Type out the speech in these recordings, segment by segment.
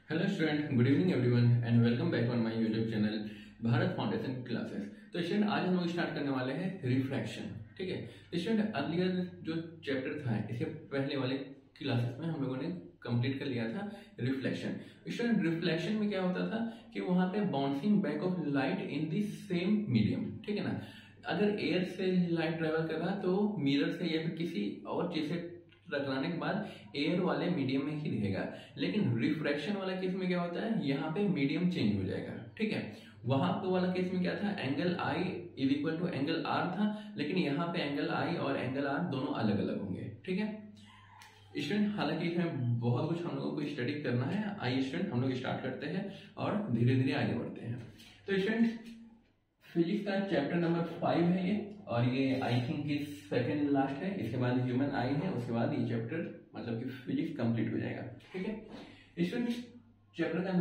Hello student, good evening everyone and welcome back on my YouTube channel Bharat foundation classes. तो student, आज हम लोग start करने वाले हैं रिफ्रैक्शन। ठीक है, तो स्टूडेंट अर्लियर जो चैप्टर था इसके पहले वाले क्लासेस में हम लोगों ने कंप्लीट कर लिया था रिफ्लेक्शन। स्टूडेंट, रिफ्लेक्शन में क्या होता था कि वहां पे bouncing back of light in the same medium. ठीक है ना, अगर एयर से लाइट ट्रेवल कर रहा तो मिरर से या फिर किसी और चीज से टकराने के बाद एयर वाले मीडियम में ही रहेगा। लेकिन रिफ्रैक्शन वाला केस में क्या होता है, यहाँ पे मीडियम चेंज हो जाएगा। ठीक है, वहां पे वाला केस में क्या था, angle I is equal to angle R था, लेकिन यहाँ पे एंगल आई और एंगल आर दोनों अलग अलग होंगे। ठीक है स्टूडेंट, हालांकि इसमें बहुत कुछ हम लोगों को स्टडी करना है। आइए स्टूडेंट हम लोग स्टार्ट करते हैं और धीरे धीरे आगे बढ़ते हैं। तो स्टूडेंट, फिजिक्स का चैप्टर नंबर 5 है ये, और ये आई थिंक कि सेकंड लास्ट है। इसके बाद ह्यूमन आई है, उसके बाद ये चैप्टर मतलब कि फिजिक्स कंप्लीट हो जाएगा। ठीक है स्टूडेंट, चैप्टर का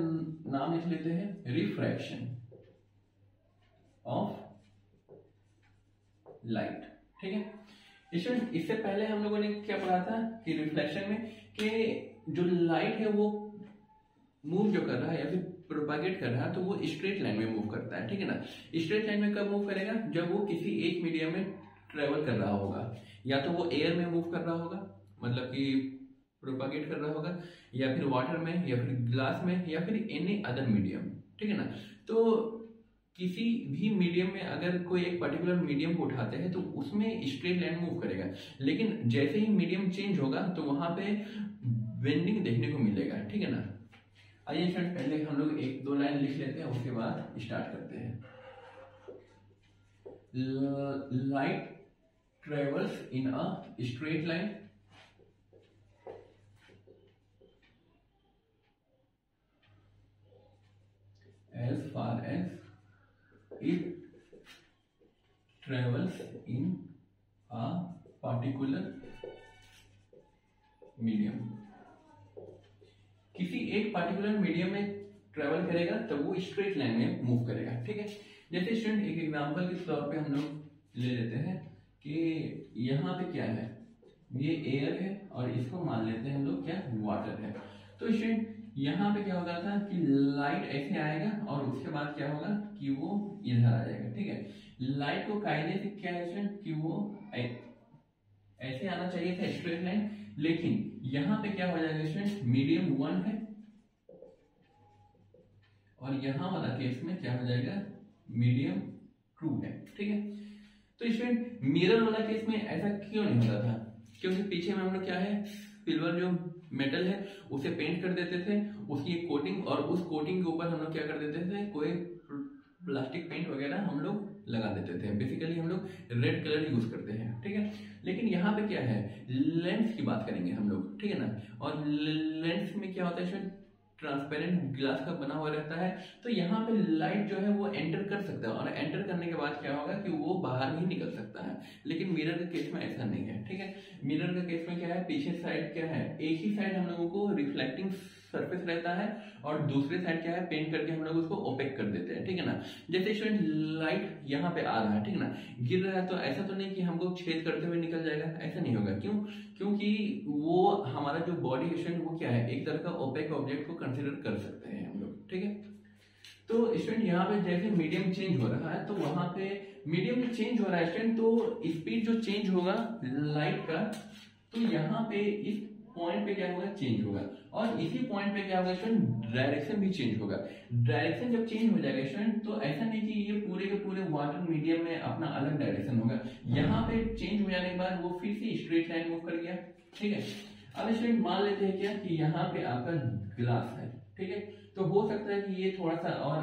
नाम लिख लेते हैं रिफ्रैक्शन ऑफ लाइट। ठीक है स्टूडेंट, इससे पहले हम लोगों ने क्या पढ़ा था कि रिफ्लेक्शन में कि जो लाइट है वो मूव जो कर रहा है या फिर प्रोपागेट कर रहा है तो वो स्ट्रेट लाइन में मूव करता है। ठीक है ना, स्ट्रेट लाइन में कब मूव करेगा, जब वो किसी एक मीडियम में ट्रेवल कर रहा होगा। या तो वो एयर में मूव कर रहा होगा, मतलब कि प्रोपागेट कर रहा होगा, या फिर वाटर में, या फिर ग्लास में, या फिर एनी अदर मीडियम। ठीक है ना, तो किसी भी मीडियम में अगर कोई एक पर्टिकुलर मीडियम को उठाते हैं तो उसमें स्ट्रेट लाइन मूव करेगा। लेकिन जैसे ही मीडियम चेंज होगा तो वहां पे बेंडिंग देखने को मिलेगा। ठीक है ना, आइए स्टूडेंट पहले हम लोग एक दो लाइन लिख लेते हैं, उसके बाद स्टार्ट करते हैं। Light travels in a straight line as far as it travels in a particular medium। किसी एक पर्टिकुलर मीडियम में ट्रेवल करेगा तब वो स्ट्रेट लाइन में मूव करेगा। ठीक है, जैसे स्टूडेंट एक एग्जांपल के तौर पे हम लोग ले लेते हैं कि यहाँ पे क्या है, ये एयर है और इसको मान लेते हैं हम लोग क्या, वाटर है। तो स्टूडेंट यहाँ पे क्या होता था कि लाइट ऐसे आएगा और उसके बाद क्या होगा कि वो इधर आ जाएगा। ठीक है, लाइट को कायदे से क्या है स्टूडेंट कि वो ऐसे आना चाहिए था स्ट्रेट लाइन, लेकिन यहाँ पे क्या हो जाएगा स्टूडेंट, मीडियम 1 है और यहाँ वाला केस में क्या हो जाएगा, मीडियम 2 है। ठीक है, तो स्टूडेंट मिरर वाला केस में ऐसा क्यों नहीं होता था, क्योंकि पीछे में हम लोग क्या है, सिल्वर जो मेटल है उसे पेंट कर देते थे, उसकी एक कोटिंग, और उस कोटिंग के ऊपर हम लोग क्या कर देते थे, कोई प्लास्टिक पेंट वगैरह हम लोग लगा देते थे। बेसिकली हम लोग रेड कलर यूज करते हैं। ठीक है, लेकिन यहाँ पे क्या है, लेंस की बात करेंगे हम लोग। ठीक है ना, और लेंस में क्या होता है, ट्रांसपेरेंट ग्लास का बना हुआ रहता है, तो यहाँ पे लाइट जो है वो एंटर कर सकता है, और एंटर करने के बाद क्या होगा कि वो बाहर भी निकल सकता है। लेकिन मिरर के केस में ऐसा नहीं है। ठीक है, मिरर के केस में क्या है, पीछे साइड क्या है, एक ही साइड हम लोगों को रिफ्लेक्टिंग सरफेस रहता है और दूसरे साइड क्या है, पेंट करके हम लोग उसको ओपेक कर देते हैं। ठीक है ना, जैसे स्टूडेंट लाइट यहाँ पे आ रहा है, ठीक है ना, गिर रहा है, तो ऐसा तो नहीं कि हमको छेद करते हुए निकल जाएगा, ऐसा नहीं होगा। क्यों, क्योंकि वो हमारा जो बॉडी स्टूडेंट वो क्या है, एक तरह का ओपेक ऑब्जेक्ट को कंसिडर कर सकते हैं हम लोग। ठीक है, तो स्टूडेंट यहाँ पे जैसे मीडियम चेंज हो रहा है तो वहां पे मीडियम चेंज हो रहा है स्टूडेंट, तो स्पीड जो चेंज होगा लाइट का, तो यहाँ पे इस पॉइंट पे क्या होगा, चेंज होगा, और इसी पॉइंट पे क्या होगा स्टूडेंट, डायरेक्शन भी चेंज होगा। डायरेक्शन जब चेंज हो जाएगा स्टूडेंट, तो ऐसा नहीं कि ये पूरे के पूरे वाटर मीडियम में अपना अलग डायरेक्शन होगा, यहाँ पे चेंज हो जाने के बाद वो फिर से स्ट्रेट लाइन मूव कर गया। ठीक है, अब स्टूडेंट मान लेते हैं क्या कि यहाँ पे आपका ग्लास है। ठीक है, तो हो सकता है कि ये थोड़ा सा और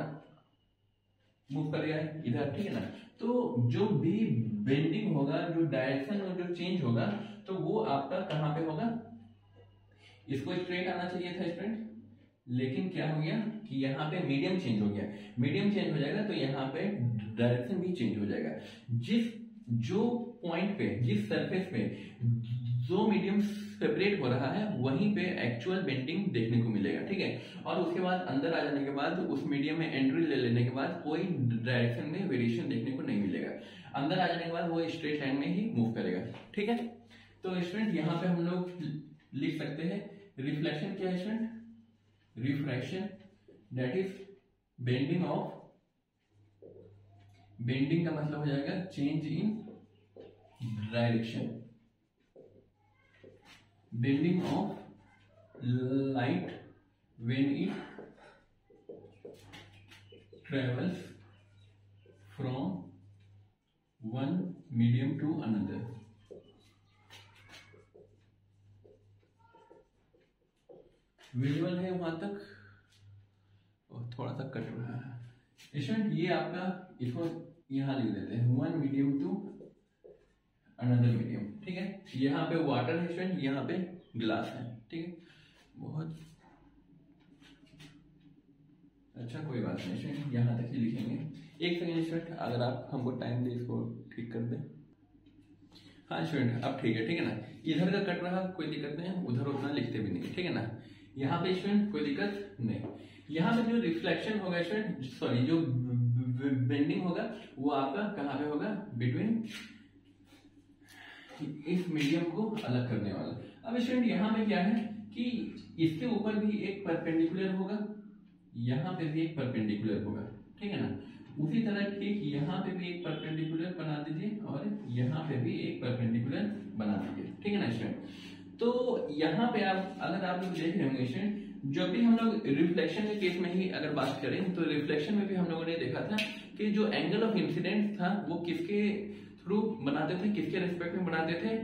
मूव कर गया है इधर। ठीक है ना, तो जो भी बेंडिंग होगा, जो डायरेक्शन और जो चेंज होगा, तो वो आपका कहाँ पे होगा, इसको स्ट्रेट आना चाहिए था स्टूडेंट, लेकिन क्या हो गया कि यहाँ पे मीडियम चेंज हो गया। मीडियम चेंज हो जाएगा तो यहाँ पे डायरेक्शन भी चेंज हो जाएगा। जो पॉइंट पे, जिस सरफेस पे जो मीडियम सेपरेट हो रहा है वहीं पे एक्चुअल बेंडिंग देखने को मिलेगा। ठीक है, और उसके बाद अंदर आ जाने के बाद उस मीडियम में एंट्री ले लेने के बाद कोई डायरेक्शन में वेरिएशन देखने को नहीं मिलेगा। अंदर आ जाने के बाद वो स्ट्रेट लाइन में ही मूव करेगा। ठीक है, तो स्टूडेंट यहाँ पे हम लोग लिख सकते हैं रिफ्लेक्शन क्या है student, refraction that is bending of, bending का मतलब हो जाएगा change in direction, bending of light when it travels from one medium to another. Visual है वहां तक और थोड़ा सा कट रहा है स्टूडेंट, ये आपका, इसको यहां लिख देते हैं one medium to another medium, ठीक है। यहाँ पे वाटर है स्टूडेंट, यहाँ पे ग्लास है, ठीक है। बहुत अच्छा, कोई बात नहीं स्टूडेंट, यहाँ तक ही लिखेंगे। एक सेकेंड स्टूडेंट, अगर आप हमको टाइम दे इसको ठीक कर दें। हाँ स्टूडेंट, अब ठीक है ना। इधर का कट रहा कोई दिक्कत नहीं है, उधर उतना लिखते भी नहीं, ठीक है ना। यहाँ पे स्टूडेंट कोई दिक्कत नहीं। यहाँ पे जो रिफ्लेक्शन होगा स्टूडेंट, सॉरी जो बेंडिंग होगा वो आपका कहाँ पे होगा, बिटवीन इस मीडियम को अलग करने वाला। अब स्टूडेंट यहाँ पे क्या है कि इसके ऊपर भी एक परपेंडिकुलर होगा, यहाँ पे भी एक परपेंडिकुलर होगा, ठीक है ना। उसी तरह ठीक यहाँ पे भी एक परपेंडिकुलर बना दीजिए और यहाँ पे भी एक परपेंडिकुलर बना दीजिए, ठीक है ना स्टूडेंट। तो यहाँ पे आप अगर आप लोग देख रहे होंगे स्टूडेंट, जब भी हम लोग रिफ्लेक्शन के केस में ही अगर बात करें तो रिफ्लेक्शन में भी हम लोगों ने देखा था कि जो एंगल ऑफ इंसिडेंस था वो किसके थ्रू बनाते थे, किसके रेस्पेक्ट में बनाते थे,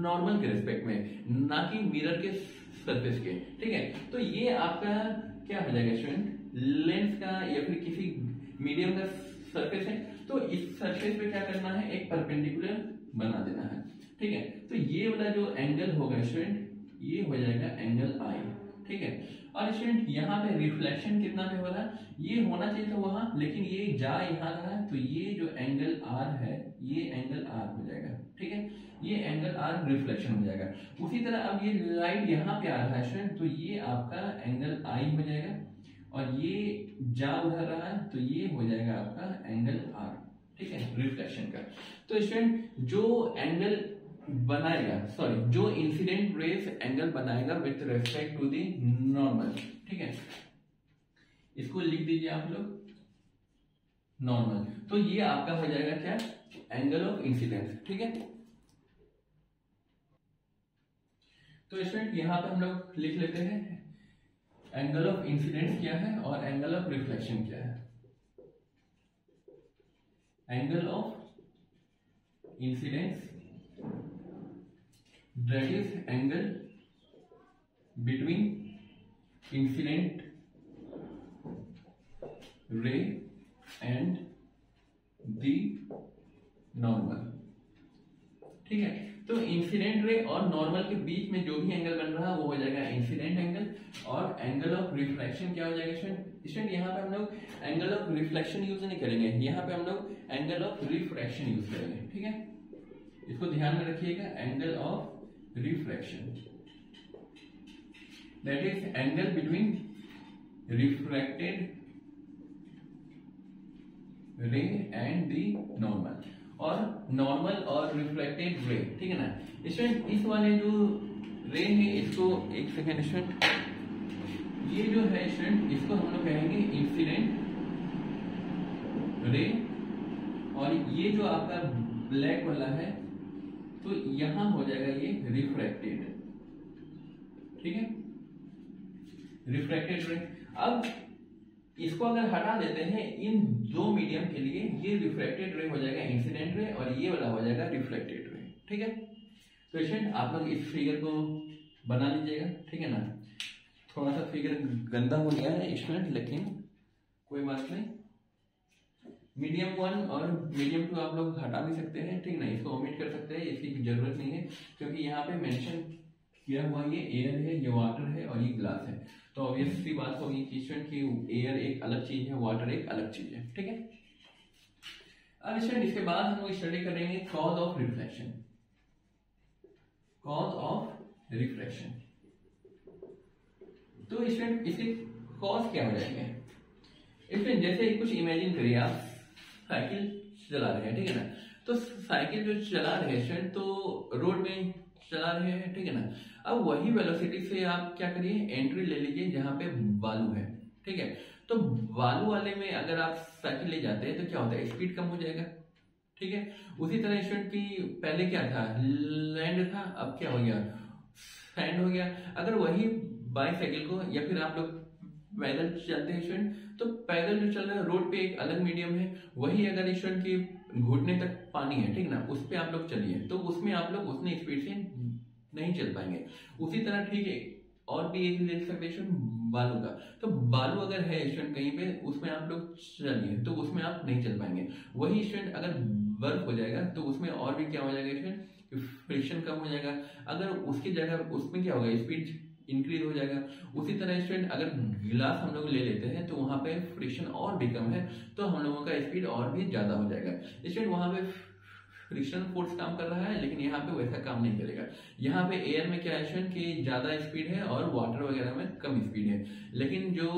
नॉर्मल के रेस्पेक्ट में, ना कि मिरर के सरफेस के, ठीक है। तो ये आपका क्या हो जाएगा स्टूडेंट, लेंस का या फिर किसी मीडियम का सरफेस है, तो इस सरफेस पे क्या करना है, एक परपेंडिकुलर बना देना है, ठीक है। तो ये वाला जो एंगल होगा स्टूडेंट, ये हो जाएगा एंगल आई, ठीक है। और स्टूडेंट यहाँ पे रिफ्लेक्शन कितना पे हो रहा है, ये होना चाहिए था वहां, लेकिन ये जा यहाँ रहा है, तो ये जो एंगल आर है ये एंगल आर हो जाएगा, ठीक है। ये एंगल आर रिफ्लेक्शन हो जाएगा। उसी तरह अब ये लाइट यहाँ पे आ रहा है स्टूडेंट, तो ये आपका एंगल आई हो जाएगा, और ये जा उधर रहा है तो ये हो जाएगा आपका एंगल आर, ठीक है, रिफ्लेक्शन का। तो स्टूडेंट जो एंगल बनाएगा, सॉरी जो इंसिडेंट रेस एंगल बनाएगा with respect to the normal, ठीक है, इसको लिख दीजिए आप लोग नॉर्मल। तो ये आपका हो जाएगा क्या, एंगल ऑफ इंसिडेंस, ठीक है। तो स्टूडेंट यहां पे हम लोग लिख लेते हैं एंगल ऑफ इंसिडेंस क्या है और एंगल ऑफ रिफ्लेक्शन क्या है। Angle of incidence that is angle between incident ray and the normal, ठीक है। तो इंसिडेंट रे और नॉर्मल के बीच में जो भी एंगल बन रहा है वो हो जाएगा इंसिडेंट एंगल, और एंगल ऑफ रिफ्लेक्शन क्या हो जाएगा स्टूडेंट, यहाँ पे हम लोग एंगल ऑफ रिफ्लेक्शन यूज नहीं करेंगे, यहाँ पे हम लोग एंगल ऑफ रिफ्रैक्शन यूज करेंगे, ठीक है। इसको ध्यान में रखिएगा, angle of refraction, that is angle between refracted ray and the normal, और normal और refracted ray, ठीक है ना स्टूडेंट। इस वाले जो रे है इसको, एक सेकेंड स्टूडेंट, ये जो है स्टूडेंट इसको हम लोग कहेंगे इंसिडेंट रे, और ये जो आपका ब्लैक वाला है तो यहां हो जाएगा ये रिफ्रैक्टेड, ठीक है, रिफ्रैक्टेड रे। अब इसको अगर हटा देते हैं इन दो मीडियम के लिए, ये रिफ्रैक्टेड रे हो जाएगा इंसिडेंट रे और ये वाला हो जाएगा रिफ्लेक्टेड रे, ठीक है। तो स्टूडेंट आप लोग इस फिगर को बना लीजिएगा, ठीक है ना। थोड़ा सा फिगर गंदा हो गया है स्टूडेंट, लेकिन कोई बात नहीं। मीडियम 1 और मीडियम 2 आप लोग हटा भी सकते हैं, ठीक ना, इसको ओमिट कर सकते हैं, इसकी जरूरत नहीं है, क्योंकि यहाँ पे मेंशन किया हुआ ये एयर है, ये वाटर है और ये ग्लास है। तो ऑब्वियसली बात होगी कि स्टूडेंट की एयर एक अलग चीज है, वाटर एक अलग चीज है, ठीक है। अब स्टूडेंट इसके बाद हम लोग स्टडी करेंगे cause of reflection, cause of reflection. तो स्टूडेंट इसके कॉज क्या हो जाएंगे स्टूडेंट, जैसे कुछ इमेजिन करिए आप साइकिल चला रहे हैं, ठीक है ना। तो साइकिल जो चला रहे हैं तो रोड में चला रहे हैं, ठीक है ना। अब वही वेलोसिटी से आप क्या करिए, एंट्री ले लीजिए जहां पे ठीक है। तो बालू वाले में अगर आप साइकिल ले जाते हैं तो क्या होता है, स्पीड कम हो जाएगा, ठीक है। उसी तरह स्टूडेंट की पहले क्या था, लैंड था, अब क्या हो गया, सैंड हो गया। अगर वही बाईसाइकिल को या फिर आप लोग पैदल चलते हैं स्टूडेंट, तो पैदल जो चल रहा है रोड पे एक अलग मीडियम है, वही अगर स्टूडेंट की घुटने तक पानी है, ठीक ना, उस पे आप लोग चलिए तो उसमें आप लोग उतनी स्पीड से नहीं चल पाएंगे। उसी तरह ठीक है, और भी एक ले सकते हैं बालू का। तो बालू अगर है स्टूडेंट कहीं पे, उसमें आप लोग चलिए तो उसमें आप नहीं चल पाएंगे। वही स्टूडेंट अगर बर्फ हो जाएगा तो उसमें और भी क्या हो जाएगा स्टूडेंट, फ्रिक्शन कम हो जाएगा। अगर उसकी जगह उसमें क्या होगा, स्पीड इंक्रीज हो जाएगा। उसी तरह स्टूडेंट अगर गिलास हम लोग ले लेते हैं तो वहां पे फ्रिक्शन और भी कम है, तो हम लोगों का स्पीड और भी ज्यादा हो जाएगा। स्टूडेंट वहां पे फ्रिक्शन फोर्स काम कर रहा है, लेकिन यहाँ पे वैसा काम नहीं करेगा। यहाँ पे एयर में क्या है कि ज्यादा स्पीड है और वाटर वगैरह में कम स्पीड है। लेकिन जो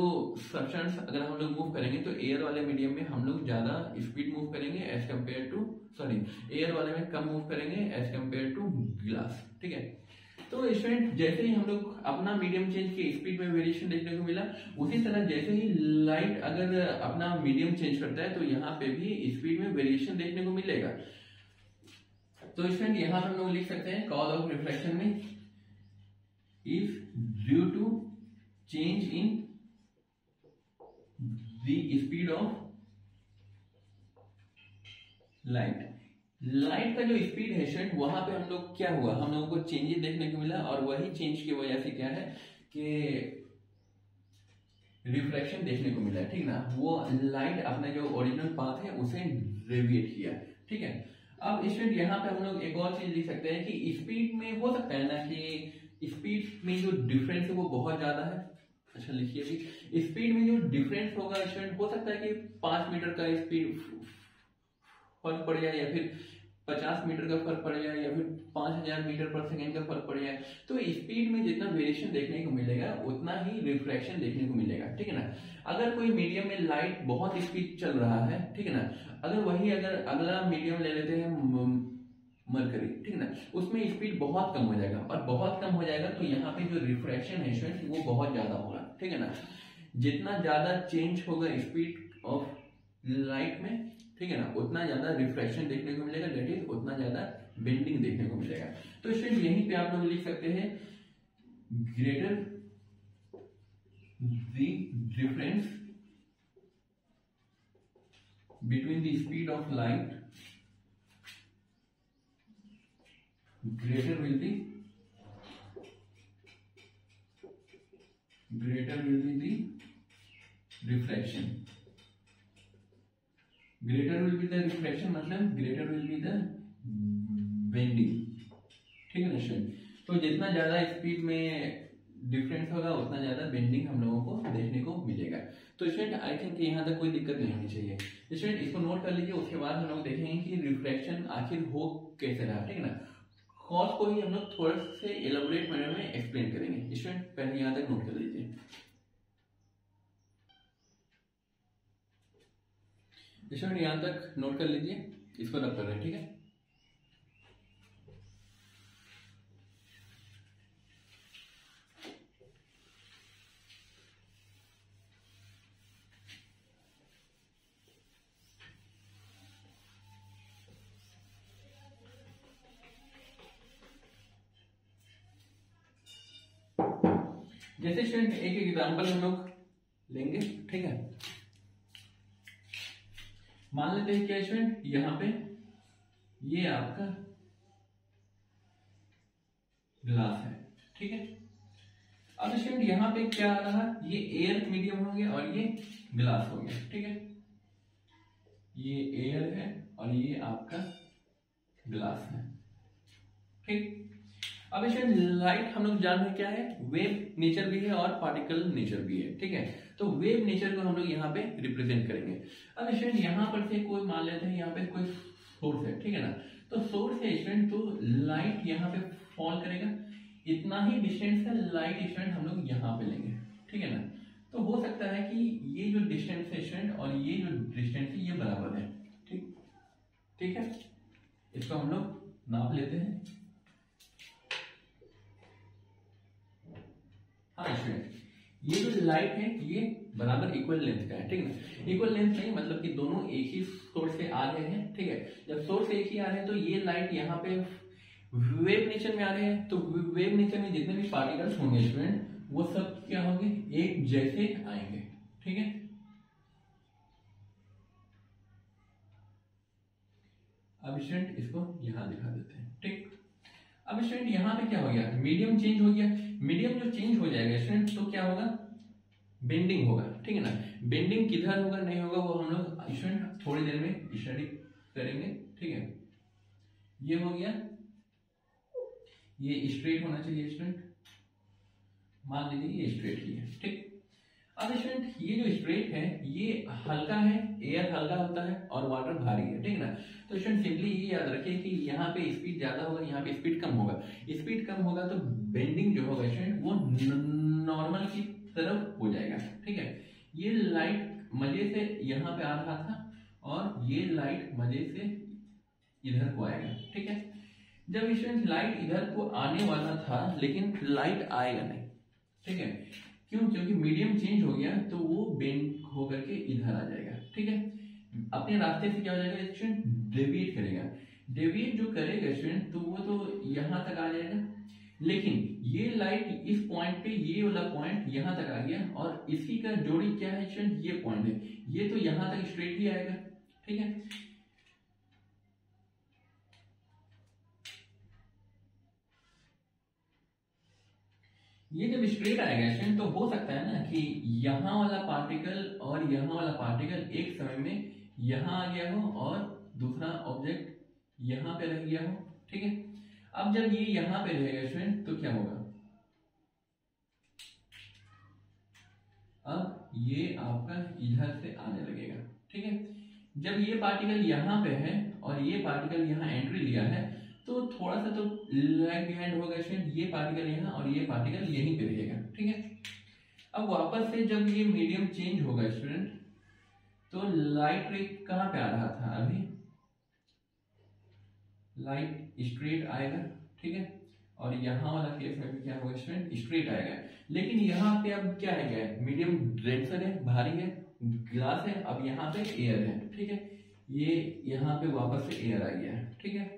सब्सटेंस अगर हम लोग मूव करेंगे तो एयर वाले मीडियम में हम लोग ज्यादा स्पीड मूव करेंगे as compare to, sorry, air वाले में कम मूव करेंगे एज कम्पेयर टू गिलास, ठीक है। तो स्टूडेंट जैसे ही हम लोग अपना मीडियम चेंज की स्पीड में वेरिएशन देखने को मिला, उसी तरह जैसे ही लाइट अगर अपना मीडियम चेंज करता है तो यहाँ पे भी स्पीड में वेरिएशन देखने को मिलेगा। तो स्टूडेंट यहां हम लोग लिख सकते हैं कॉज ऑफ रिफ्लेक्शन में is due to change in the speed of light. Light का जो स्पीड है स्टूडेंट, वहां पे हम लोग क्या हुआ, हम लोगों को चेंजेस देखने को मिला, और वही चेंज की वजह से क्या है कि रिफ्लेक्शन देखने को मिला है, ठीक ना। वो लाइट अपने जो ओरिजिनल पाथ है उसे डेविएट किया, ठीक है। अब स्टूडेंट यहाँ पे हम लोग एक और चीज लिख सकते हैं कि स्पीड में हो सकता है ना कि स्पीड में जो डिफरेंस है वो बहुत ज्यादा है। अच्छा लिखिए कि स्पीड में जो डिफरेंस होगा स्टूडेंट, हो सकता है कि 5 मीटर का स्पीड फर्क पड़ जाए, या फिर 50 मीटर का फर्क पड़ जाए, या फिर 5000 मीटर पर सेकेंड का फर्क पड़ जाए। तो स्पीड में जितना वेरिएशन देखने को मिलेगा उतना ही रिफ्लेक्शन देखने को मिलेगा, ठीक है ना। अगर कोई मीडियम में लाइट बहुत स्पीड चल रहा है, ठीक है ना, अगर अगला मीडियम ले लेते हैं मरकरी, ठीक है ना, उसमें स्पीड बहुत कम हो जाएगा, और बहुत कम हो जाएगा तो यहाँ पे जो रिफ्रैक्शन है स्टूडेंट वो बहुत ज्यादा होगा, ठीक है ना। जितना ज्यादा चेंज होगा स्पीड ऑफ लाइट में, ठीक है ना, उतना ज्यादा रिफ्रैक्शन देखने को मिलेगा, दैट इज उतना ज्यादा बेंडिंग देखने को मिलेगा। तो स्टूडेंट यहीं पे आप लोग लिख सकते हैं greater the difference between the speed of light, greater will be the reflection, greater will be the reflection मतलब greater will be the bending, ठीक है ना स्टूडेंट। तो जितना ज्यादा स्पीड में डिफरेंस होगा उतना ज्यादा बेंडिंग हम लोगों को देखने को मिलेगा। तो स्टूडेंट आई थिंक यहाँ तक कोई दिक्कत नहीं होनी चाहिए। स्टूडेंट इसको नोट कर लीजिए, उसके बाद हम लोग देखेंगे कि रिफ्लेक्शन आखिर हो कैसे रहा, ठीक है ना। कॉज को ही हम लोग थोड़ा से एलाबोरेट मैनर में एक्सप्लेन करेंगे। स्टूडेंट पहले यहाँ तक नोट कर लीजिए। स्टूडेंट यहाँ तक नोट कर लीजिए, इसको रब कर रहे हैं, ठीक है। जैसे स्टूडेंट एक एग्जांपल हम लोग लेंगे, ठीक है। मान लेते हैं क्या स्टूडेंट, यहां पे ये आपका ग्लास है, ठीक है। अब स्टूडेंट यहां पे क्या आ रहा, ये एयर मीडियम हो गया और ये ग्लास हो गया, ठीक है। ये एयर है और ये आपका ग्लास है, ठीक। अब स्टूडेंट लाइट हम लोग जान रहे क्या है, वेव नेचर भी है और पार्टिकल नेचर भी है, ठीक है। तो वेव नेचर को हम लोग यहाँ पे रिप्रेजेंट करेंगे। अब स्टूडेंट यहाँ पर से कोई मान लेते हैं यहाँ पे कोई सोर्स है, ठीक है ना। तो सोर्स है स्टूडेंट, तो लाइट यहाँ पे फॉल करेगा, इतना ही डिस्टेंस है लाइट स्टूडेंट हम लोग यहाँ पे लेंगे, ठीक है ना। तो हो सकता है कि ये जो डिस्टेंस है स्टूडेंट और ये जो डिस्टेंस है ये बराबर है, ठीक, ठीक है। इसको हम लोग नाप लेते हैं। हाँ स्टूडेंट ये जो लाइट है ये बराबर इक्वल लेंथ का है, ठीक है ना। इक्वल लेंथ नहीं मतलब कि दोनों एक ही सोर्स से आ रहे हैं, ठीक है। जब सोर्स एक ही आ रहे हैं तो ये लाइट यहाँ पे वेव नेचर में आ रहे हैं, तो वेव नेचर में जितने भी पार्टिकल्स होंगे स्टूडेंट वो सब क्या होंगे, एक जैसे आएंगे, ठीक है। अब स्टूडेंट इसको यहां दिखा देते हैं, ठीक। अब स्टूडेंट यहाँ पे क्या हो गया, मीडियम चेंज हो गया। मीडियम जो चेंज हो जाएगा स्टूडेंट तो क्या होगा, बेंडिंग होगा, ठीक है ना। बेंडिंग किधर होगा नहीं होगा वो हम लोग स्टूडेंट थोड़ी देर में स्टडी करेंगे, ठीक है। ये हो गया, ये स्ट्रेट होना चाहिए स्टूडेंट, मान लीजिए ये स्ट्रेट ही है, ठीक। अब स्टूडेंट ये जो स्ट्रेट है ये हल्का है, एयर हल्का होता है और वाटर भारी है, ठीक है ना। तो स्टूडेंट सिंपली ये याद रखिए कि यहाँ पे स्पीड ज्यादा होगा, यहाँ पे स्पीड कम होगा। स्पीड कम होगा तो बेंडिंग जो होगा स्टूडेंट वो नॉर्मल की तरफ हो जाएगा, ठीक है। ये लाइट मजे से यहाँ पे आ रहा था और ये लाइट मजे से इधर को आएगा, ठीक है। जब स्टूडेंट लाइट इधर को आने वाला था लेकिन लाइट आएगा नहीं, ठीक है। क्यों, क्योंकि मीडियम चेंज हो गया तो वो बेंड होकर के इधर आ जाएगा, ठीक है। अपने रास्ते से क्या हो जाएगा स्टूडेंट, डेविएट करेगा। डेविएट जो करेगा स्टूडेंट तो वो तो यहाँ तक आ जाएगा, लेकिन ये लाइट इस पॉइंट पे, ये वाला पॉइंट यहाँ तक आ गया और इसी का जोड़ी क्या है स्टूडेंट, ये पॉइंट है, ये तो यहाँ तक स्ट्रेट ही आएगा, ठीक है। ये जब स्ट्रेट आएगा स्टूडेंट तो हो सकता है ना कि यहाँ वाला पार्टिकल और यहाँ वाला पार्टिकल एक समय में यहाँ आ गया हो और दूसरा ऑब्जेक्ट यहाँ पे रह गया हो, ठीक है। अब जब ये यहाँ पे रहेगा स्टूडेंट तो क्या होगा, अब ये आपका इधर से आने लगेगा, ठीक है। जब ये पार्टिकल यहाँ पे है और ये पार्टिकल यहाँ एंट्री लिया है तो थोड़ा सा तो लैग बिहाइंड होगा स्टूडेंट, ये पार्टिकल यहाँ और ये पार्टिकल यहीं पे रहेगा, ठीक है। अब वापस से जब ये मीडियम चेंज होगा स्टूडेंट तो लाइट रे कहाँ पे आ रहा था, अभी लाइट स्ट्रेट आएगा, ठीक है। और यहाँ वाला केस में भी क्या होगा स्टूडेंट, स्ट्रेट आएगा। लेकिन यहाँ पे अब क्या है, मीडियम डेंसर है, भारी है, ग्लास है, अब यहाँ पे एयर है, ठीक है। ये यहाँ पे वापस से एयर आ गया है, ठीक है।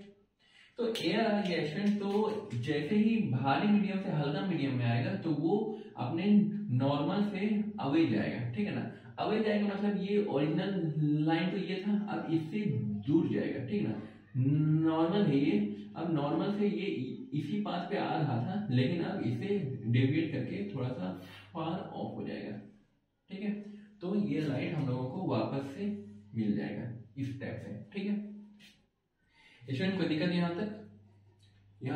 तो एयर आ गया स्टूडेंट तो जैसे ही भारी मीडियम से हल्का मीडियम में आएगा तो वो अपने नॉर्मल से अवे जाएगा, ठीक है ना। अवे जाएगा मतलब ये ओरिजिनल लाइन तो ये था, अब इससे दूर जाएगा, ठीक है ना। नॉर्मल है ये, अब नॉर्मल से ये इसी पास पे आ रहा था लेकिन अब इसे डेविएट करके थोड़ा सा फार ऑफ हो जाएगा, ठीक है। तो ये लाइट हम लोगों को वापस से मिल जाएगा इस टाइप से, ठीक है। स्टूडेंट कोई दिक्कत यहाँ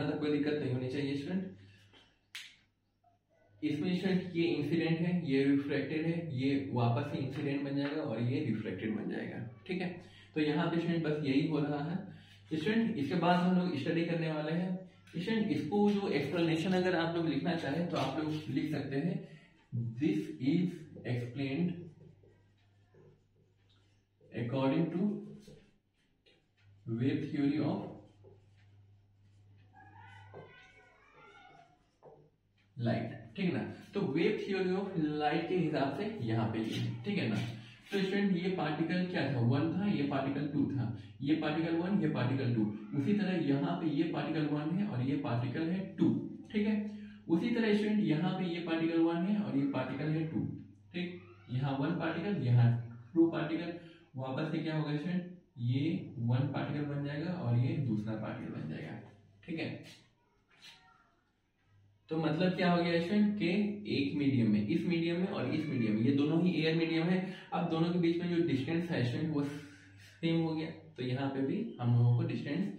तक कोई दिक्कत नहीं होनी चाहिए स्टूडेंट। इसमें स्टूडेंट ये इंसिडेंट है, ये रिफ्रैक्टेड है, ये वापस से इंसिडेंट बन जाएगा और ये रिफ्रैक्टेड बन जाएगा, ठीक है। तो यहाँ पे स्टूडेंट बस यही हो रहा है स्टूडेंट। इसके बाद हम लोग स्टडी करने वाले हैं स्टूडेंट। इसको जो एक्सप्लेनेशन अगर आप लोग लिखना चाहें तो आप लोग लिख सकते हैं, this is explained according to wave theory of light, ठीक है ना। तो वेव थ्योरी ऑफ लाइट के हिसाब से यहाँ पे ये, ठीक है ना। तो स्टूडेंट ये पार्टिकल क्या था, 1 था, ये पार्टिकल 2 था, ये पार्टिकल 1, ये पार्टिकल 2। उसी तरह यहाँ पे ये पार्टिकल 1 है और ये पार्टिकल है 2, ठीक है। उसी तरह स्टूडेंट यहाँ पे ये पार्टिकल 1 है और ये पार्टिकल है 2, ठीक। यहाँ 1 पार्टिकल, यहाँ 2 पार्टिकल, वापस से क्या होगा स्टूडेंट, ये 1 पार्टिकल बन जाएगा और ये दूसरा पार्टिकल बन जाएगा, ठीक है। तो मतलब क्या हो गया स्टूडेंट के एक मीडियम में, इस मीडियम में और इस मीडियम में, ये दोनों ही एयर मीडियम है। अब दोनों के बीच में जो डिस्टेंस है स्टूडेंट वो सेम हो गया, तो यहाँ पे भी हम लोगों को डिस्टेंस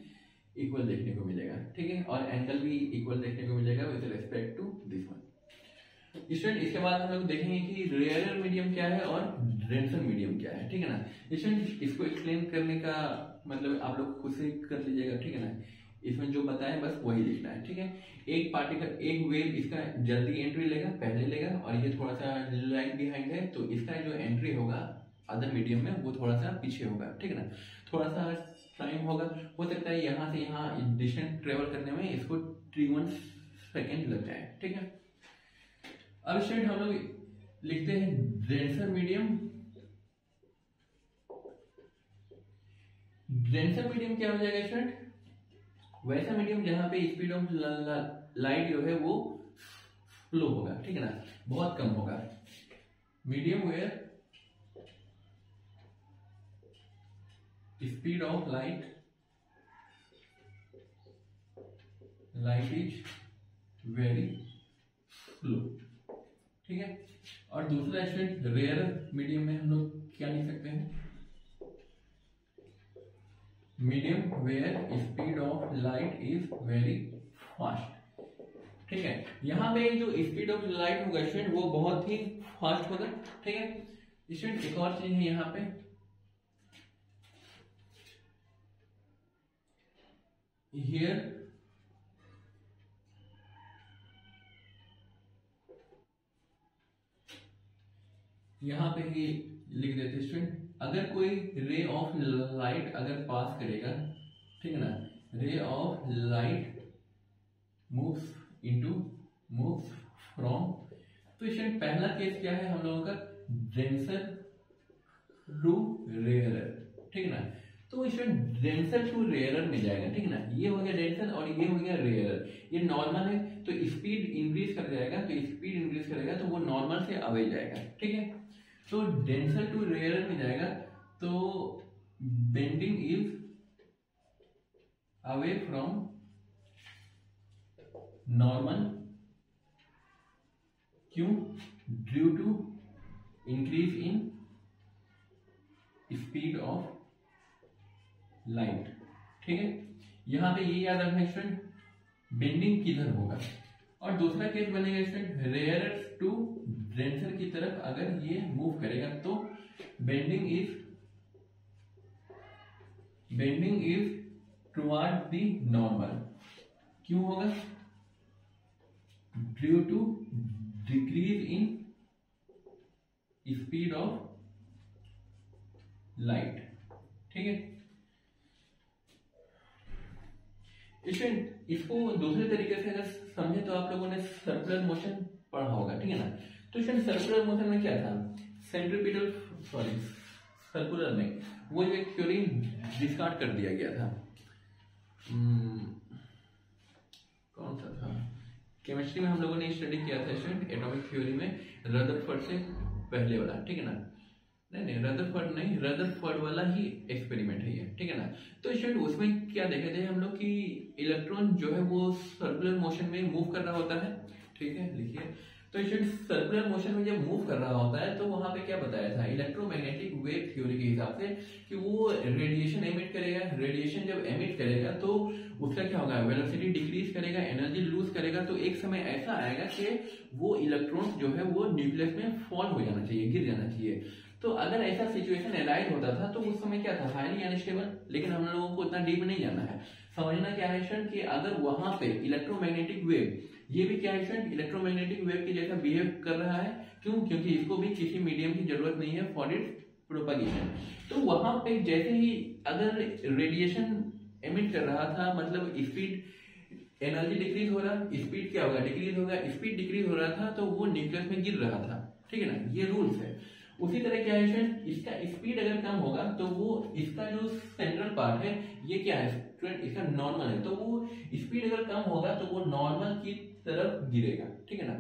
इक्वल देखने को मिलेगा, ठीक है। और एंगल भी इक्वल देखने को मिलेगा with respect to this one. Student इसके बाद हम लोग देखेंगे कि रेयर मीडियम क्या है और डेंसर मीडियम क्या है, ठीक है ना। स्टूडेंट इसको एक्सप्लेन करने का मतलब आप लोग खुद से कर लीजिएगा, ठीक है ना। इसमें जो बताया बस वही लिखना है, ठीक है। एक पार्टिकल, एक वेव इसका जल्दी एंट्री लेगा, पहले लेगा, और ये थोड़ा सा लाइन बिहाइंड है तो इसका जो एंट्री होगा अदर मीडियम में वो थोड़ा सा पीछे होगा, ठीक है ना। थोड़ा सा टाइम होगा, हो सकता है यहाँ से यहाँ डिस्टेंस ट्रेवल करने में इसको 3 सेकेंड लग जाए, ठीक है। अब स्टूडेंट हम लोग लिखते हैं डेंसर मीडियम। डेंसर मीडियम क्या हो जाएगा स्टूडेंट? वैसा मीडियम जहां पे स्पीड ऑफ लाइट जो है वो स्लो होगा, ठीक है ना, बहुत कम होगा। Medium where speed of light is very slow, ठीक है। और दूसरा स्टूडेंट रेयर मीडियम में हम लोग क्या लिख सकते हैं? Medium where speed of light is very fast, ठीक है। यहां पे जो स्पीड ऑफ लाइट होगा स्टूडेंट वो बहुत ही फास्ट होगा, ठीक है स्टूडेंट। एक और चीज है यहां पे, हियर यहां पे ही लिख देते स्टूडेंट, अगर कोई रे ऑफ लाइट अगर पास करेगा, ठीक है ना, ray of light moves from, तो स्टूडेंट पहला केस क्या है हम लोगों का? डेंसर टू रेयरर, ठीक है ना। तो स्टूडेंट डेंसर टू रेयरर में जाएगा, ठीक है ना। ये हो गया डेंसर और ये हो गया रेयरर। ये नॉर्मल है तो स्पीड इंक्रीज कर जाएगा, तो स्पीड इंक्रीज करेगा तो वो नॉर्मल से अवे जाएगा, ठीक है। तो डेंसर टू रेयरर में जाएगा तो bending is away from normal, क्यों? Due to increase in speed of light, ठीक है। यहां पे ये याद रखना स्टूडेंट, बेंडिंग किधर होगा। और दूसरा केस बनेगा स्टूडेंट, रेयरर टू डेंसर की तरफ अगर ये मूव करेगा तो bending is toward the normal, क्यों होगा? Due to decrease in speed of light, ठीक है। स्टूडेंट इसको दूसरे तरीके से अगर समझे तो आप लोगों ने सर्कुलर मोशन पढ़ा होगा, ठीक है ना। तो स्टूडेंट सर्कुलर मोशन में क्या था? सेंट्रीपिटल सर्कुलर में वो जो एक थ्योरी डिस्कार्ड कर दिया गया था, कौन सा था? केमिस्ट्री में हम लोगों ने स्टडी किया था स्टूडेंट, एटॉमिक थ्योरी में रदरफोर्ड से पहले वाला, ठीक है ना। नहीं रदरफोर्ड वाला ही एक्सपेरिमेंट है ये, ठीक है ना। तो स्टूडेंट उसमें क्या देखे थे हम लोग कि इलेक्ट्रॉन जो है वो सर्कुलर मोशन में मूव कर रहा होता है, ठीक है, लिखिए। तो स्टूडेंट सर्कुलर मोशन में जब मूव कर रहा होता है तो वहां पे क्या बताया था इलेक्ट्रोमैग्नेटिक वेव थ्योरी के हिसाब से कि वो रेडिएशन एमिट करेगा। रेडिएशन जब एमिट करेगा तो उसका क्या होगा? वेलोसिटी डिक्रीज करेगा, एनर्जी लूज करेगा। तो एक समय ऐसा आएगा कि वो इलेक्ट्रॉन जो है वो न्यूक्लियस में फॉल हो जाना चाहिए, गिर जाना चाहिए। तो अगर ऐसा सिचुएशन एलाइज होता था तो उस समय क्या था? Highly unstable. लेकिन हम लोगों को इतना डीप नहीं जाना है, समझना क्या है स्टूडेंट कि अगर वहां पे इलेक्ट्रोमैग्नेटिक वेव, ये भी क्या है स्टूडेंट? इलेक्ट्रोमैग्नेटिक वेव के जैसा बिहेव कर रहा है। क्यों? क्योंकि इसको भी किसी मीडियम की जरूरत नहीं है फॉर इट्स प्रोपगेशन। तो वहां पे जैसे ही अगर रेडिएशन एमिट कर रहा था, मतलब स्पीड, एनर्जी डिक्रीज हो रहा, स्पीड क्या होगा? डिक्रीज होगा। स्पीड डिक्रीज हो रहा था तो वो न्यूक्लियस में गिर रहा था, ठीक है ना। ये रूल्स है। उसी तरह क्या है स्टूडेंट, इसका स्पीड अगर कम होगा तो वो इसका जो सेंट्रल पार्ट है ये क्या है स्टूडेंट? इसका नॉर्मल है। तो वो स्पीड अगर कम होगा तो वो नॉर्मल की तरफ गिरेगा, ठीक है ना।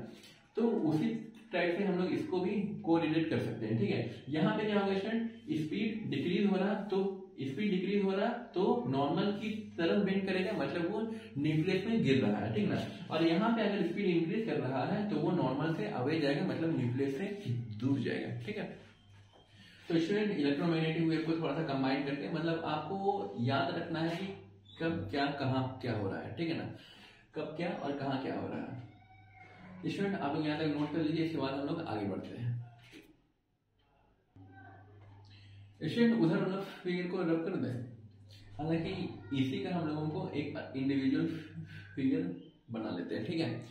तो उसी टाइप से हम लोग इसको भी कोरिलेट कर सकते हैं, ठीक है। यहाँ पे क्या होगा स्टूडेंट? स्पीड डिक्रीज हो रहा तो नॉर्मल की तरफ बेंड करेगा, मतलब वो न्यूक्लियस में गिर रहा है, ठीक ना। और यहाँ पे अगर स्पीड इंक्रीज कर रहा है तो वो नॉर्मल से अवे जाएगा, मतलब न्यूक्लियस से दूर जाएगा, ठीक है। तो स्टूडेंट इलेक्ट्रोमैग्नेटिक वेव को थोड़ा सा कंबाइन करके, मतलब आपको याद रखना है कि कब क्या कहाँ क्या हो रहा है, ठीक है ना। कब क्या और कहाँ क्या हो रहा है। स्टूडेंट आप लोग यहाँ तक नोट कर लीजिए, इसके बाद हम लोग आगे बढ़ते हैं। स्टूडेंट उधर मतलब फिगर को रब कर दें। हालांकि इसी का हम लोगों को एक इंडिविजुअल फिगर बना लेते हैं, ठीक है।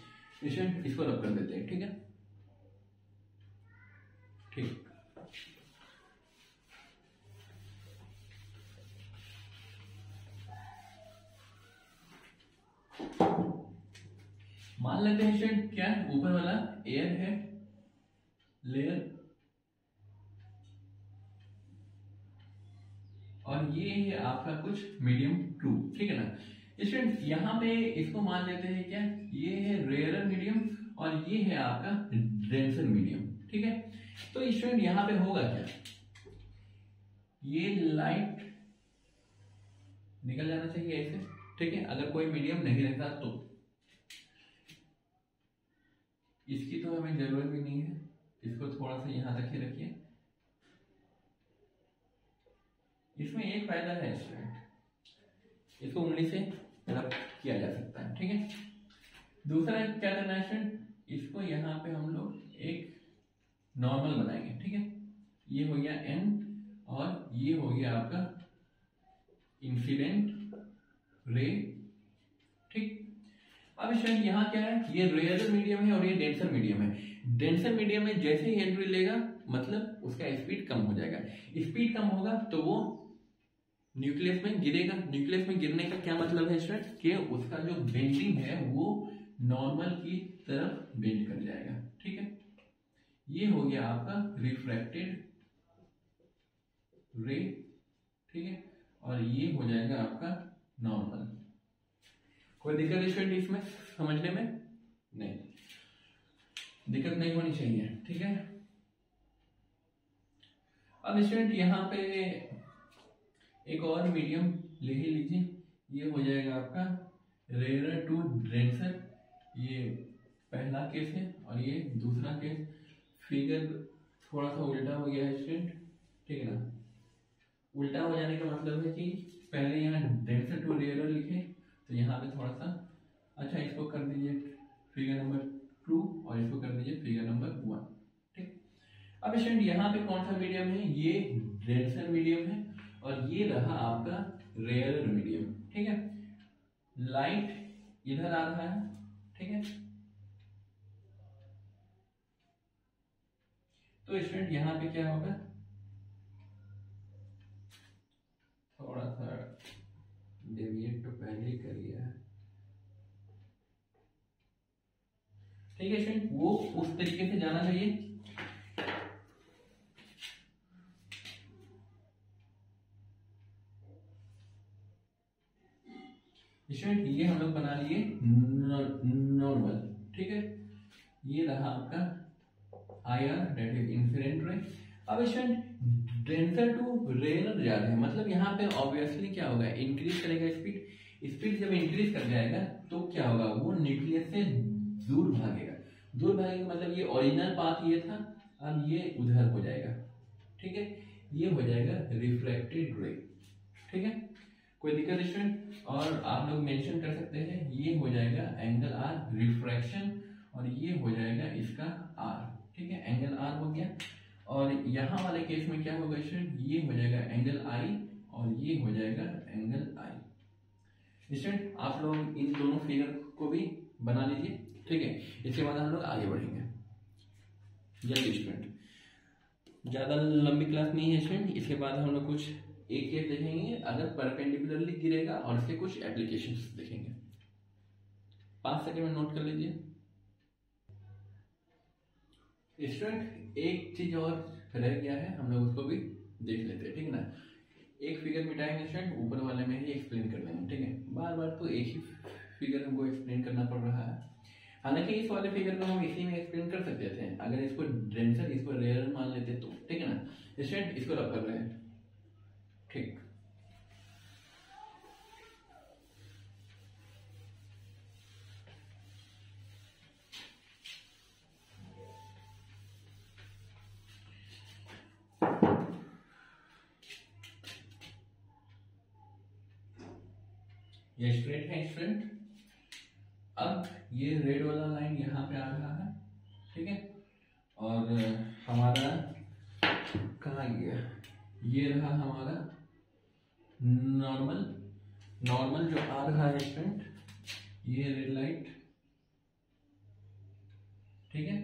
स्टूडेंट इसको रब कर देते हैं, ठीक है। ठीक, मान लेते हैं स्टूडेंट क्या ऊपर वाला एयर है, लेयर, और ये है आपका कुछ मीडियम टू, ठीक है ना स्टूडेंट। यहाँ पे इसको मान लेते हैं क्या, ये है रेयरर मीडियम और ये है आपका डेंसर मीडियम, ठीक है। तो स्टूडेंट यहाँ पे होगा क्या, ये लाइट निकल जाना चाहिए ऐसे, ठीक है, अगर कोई मीडियम नहीं रहता तो। इसकी तो हमें जरूरत भी नहीं है, इसको थोड़ा सा यहां तक ही रखिए। इसमें एक फायदा है स्टूडेंट, इसको उंगली से रब किया जा सकता है, ठीक है। दूसरा क्या करना है स्टूडेंट, इसको यहाँ पे हम लोग एक नॉर्मल बनाएंगे, ठीक है। ये हो गया एन और ये हो गया आपका इंसिडेंट रे, ठीक। अब स्टूडेंट यहाँ क्या है, ये रेयर मीडियम है और ये डेंसर मीडियम है। डेंसर मीडियम में जैसे ही एंट्री लेगा मतलब उसका स्पीड कम हो जाएगा। स्पीड कम होगा तो वो न्यूक्लियस में गिरेगा। न्यूक्लियस में गिरने का क्या मतलब है स्टूडेंट, कि उसका जो बेंडिंग है वो नॉर्मल की तरफ बेंड कर जाएगा, ठीक है। ये हो गया आपका रिफ्रैक्टेड रे, ठीक है, और ये हो जाएगा आपका नॉर्मल। कोई दिक्कत स्टूडेंट इसमें समझने में? नहीं, दिक्कत नहीं होनी चाहिए, ठीक है। अब स्टूडेंट यहाँ पे एक और मीडियम ले ही लीजिए, ये हो जाएगा आपका रेयर टू डेंसर। ये पहला केस है और ये दूसरा केस। फिगर थोड़ा सा उल्टा हो गया है स्टूडेंट, ठीक है ना। उल्टा हो जाने का मतलब है कि पहले यहाँ डेंसर टू रेयर लिखे तो यहाँ पे थोड़ा सा, अच्छा इसको कर दीजिए फिगर नंबर 2 और इसको कर दीजिए फिगर नंबर 1, ठीक। अब स्टूडेंट यहाँ पे कौन सा मीडियम है, ये डेंसर मीडियम है और ये रहा आपका रेयर मीडियम, ठीक है। लाइट इधर आ रहा है, ठीक है। तो स्टूडेंट यहाँ पे क्या होगा, थोड़ा सा डेविएट तो पहले ही कर लिया है, ठीक है स्टूडेंट, वो उस तरीके से जाना चाहिए। स्टूडेंट ये हम लोग बना लिए नॉर्मल, ठीक है। ये रहा आपका IR that is incident ray. अब स्टूडेंट डेंसर टू रेयर जा रहे हैं, मतलब यहाँ पे ऑब्वियसली क्या होगा, इंक्रीज करेगा स्पीड। स्पीड जब इंक्रीज कर जाएगा तो क्या होगा, वो न्यूक्लियस से दूर भागेगा। दूर भागेगा मतलब ये ओरिजिनल पाथ ये था, अब ये उधर हो जाएगा, ठीक है। ये हो जाएगा रिफ्लेक्टेड रे, ठीक है। कोई दिक्कत स्टूडेंट? और आप लोग मेंशन कर सकते हैं, ये हो जाएगा एंगल आर रिफ्रैक्शन और ये हो जाएगा इसका आर, ठीक है। एंगल आर हो गया और यहाँ वाले केस में क्या होगा स्टूडेंट, ये हो जाएगा एंगल आई और ये हो जाएगा एंगल आई। स्टूडेंट आप लोग इन दोनों फिगर को भी बना लीजिए, ठीक है। इसके बाद हम लोग आगे बढ़ेंगे जल्दी स्टूडेंट, ज्यादा लंबी क्लास नहीं है स्टूडेंट। इसके बाद हम लोग कुछ एक केस देखेंगे अगर परपेंडिकुलरली गिरेगा और इसके कुछ एप्लीकेशंस देखेंगे। 5 सेकंड में नोट कर लीजिए स्टूडेंट। एक चीज और रह गया है, हम लोग उसको भी देख लेते हैं, ठीक है ना। एक फिगर मिटाएंगे स्टूडेंट, ऊपर वाले में ही एक्सप्लेन कर देंगे, ठीक है। बार बार तो एक ही फिगर हमको एक्सप्लेन करना पड़ रहा है। हालांकि इस वाले फिगर को हम इसी में एक्सप्लेन कर सकते थे अगर इसको डेंसर इसको रेयर मान लेते तो, ठीक है ना। स्टूडेंट इसको रब कर रहे हैं, ठीक। ये स्ट्रेट है स्टूडेंट। अब ये रेड वाला लाइन यहाँ पे आ रहा है, ठीक है। और हमारा कहाँ गया, ये रहा हमारा नॉर्मल। नॉर्मल जो आ रहा है स्टूडेंट, ये रेड लाइट, ठीक है।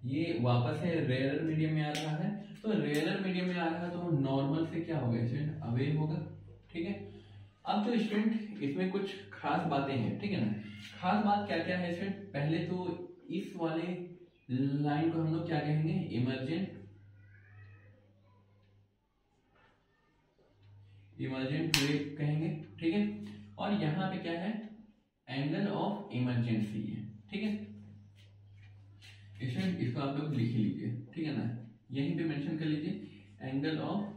ये वापस है रेयर मीडियम में आ रहा है, तो रेयर मीडियम में आ रहा है तो नॉर्मल से क्या होगा स्टूडेंट, अवे होगा, ठीक है। अब जो स्टूडेंट इसमें कुछ खास बातें हैं, ठीक है ना। खास बात क्या क्या है स्टूडेंट, पहले तो इस वाले लाइन को हम लोग क्या कहेंगे, इमर्जेंट रे कहेंगे, ठीक है। और यहाँ पे क्या है, एंगल ऑफ इमरजेंसी है, ठीक है। इसको आप लोग लिख लीजिए, ठीक है ना, यहीं पे मेंशन कर लीजिए एंगल ऑफ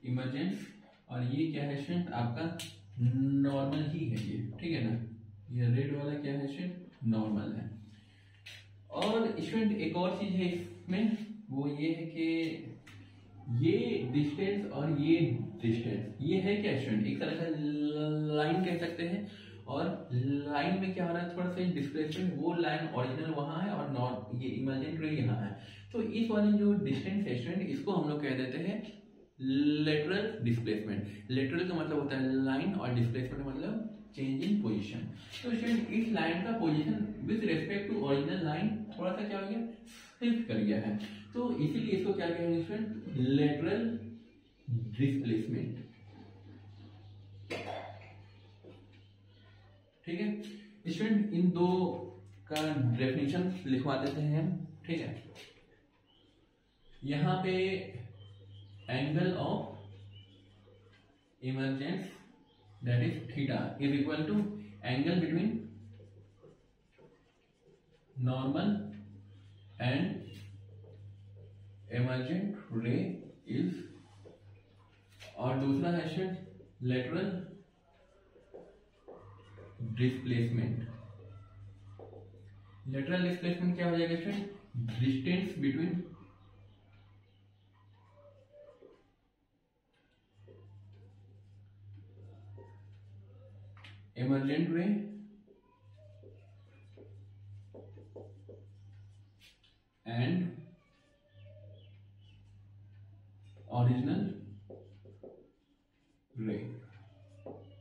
इमरजेंस। और ये क्या है स्टूडेंट, आपका नॉर्मल ही है ये, ठीक है ना। ये रेड वाला क्या है स्टूडेंट, नॉर्मल है। और स्टूडेंट एक और चीज है इसमें, वो ये है कि ये डिस्टेंस और ये डिस्टेंस, ये है क्या स्टूडेंट, एक तरह का लाइन कह सकते हैं। और लाइन में क्या हो रहा है, थोड़ा सा डिस्प्लेसमेंट, वो लाइन ओरिजिनल वहां है और नॉट ये इमर्जेंट रे यहाँ है। तो इस वाले जो डिस्टेंस है स्टूडेंट, इसको हम लोग कह देते हैं लेटरल डिस्प्लेसमेंट। लेटरल का मतलब होता है लाइन और डिस्प्लेसमेंट मतलब चेंज इन पोजीशन। तो स्टूडेंट इस लाइन का position with respect to original line थोड़ा सा क्या हो गया, शिफ्ट कर गया है। तो इसीलिए इसको क्या कहेंगे स्टूडेंट, लेटरल डिस्प्लेसमेंट, ठीक है। स्टूडेंट इन दो का डेफिनेशन लिखवा देते हैं हम, ठीक है। यहां पे angle of emergence that is theta is equal to angle between normal and emergent ray is, और दूसरा है student lateral displacement. Lateral displacement क्या हो जाएगा student, distance between emergent ray and original ray,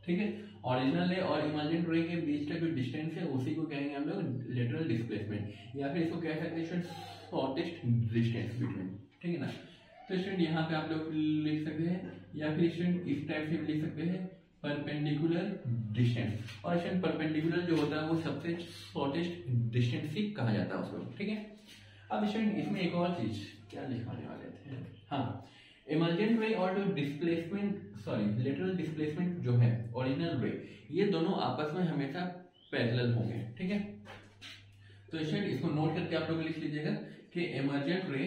ठीक है। ओरिजिनल रे और इमर्जेंट रे के बीच का जो डिस्टेंस है उसी को कहेंगे हम लोग लेटरल डिस्प्लेसमेंट, या फिर इसको कह सकते हैं शॉर्टेस्ट डिस्टेंस बिटवीन, ठीक है ना। तो स्टूडेंट यहाँ पे आप लोग लिख सकते हैं, या फिर स्टूडेंट इस टाइप से लिख सकते हैं परपेंडिकुलर डिस्टेंस। और स्टूडेंट परपेंडिकुलर जो होता है वो सबसे शॉर्टेस्ट डिस्टेंस ही कहा जाता है उसको, ठीक है। अब स्टूडेंट इसमें एक और चीज क्या लिखवाने वाले थे, हाँ, इमर्जेंट रे और जो डिस्प्लेसमेंट लेटरल डिस्प्लेसमेंट जो है ओरिजिनल रे, ये दोनों आपस में हमेशा पैरेलल होंगे, ठीक है। तो स्टूडेंट इसको नोट करके आप लोग लिख लीजिएगा कि emergent ray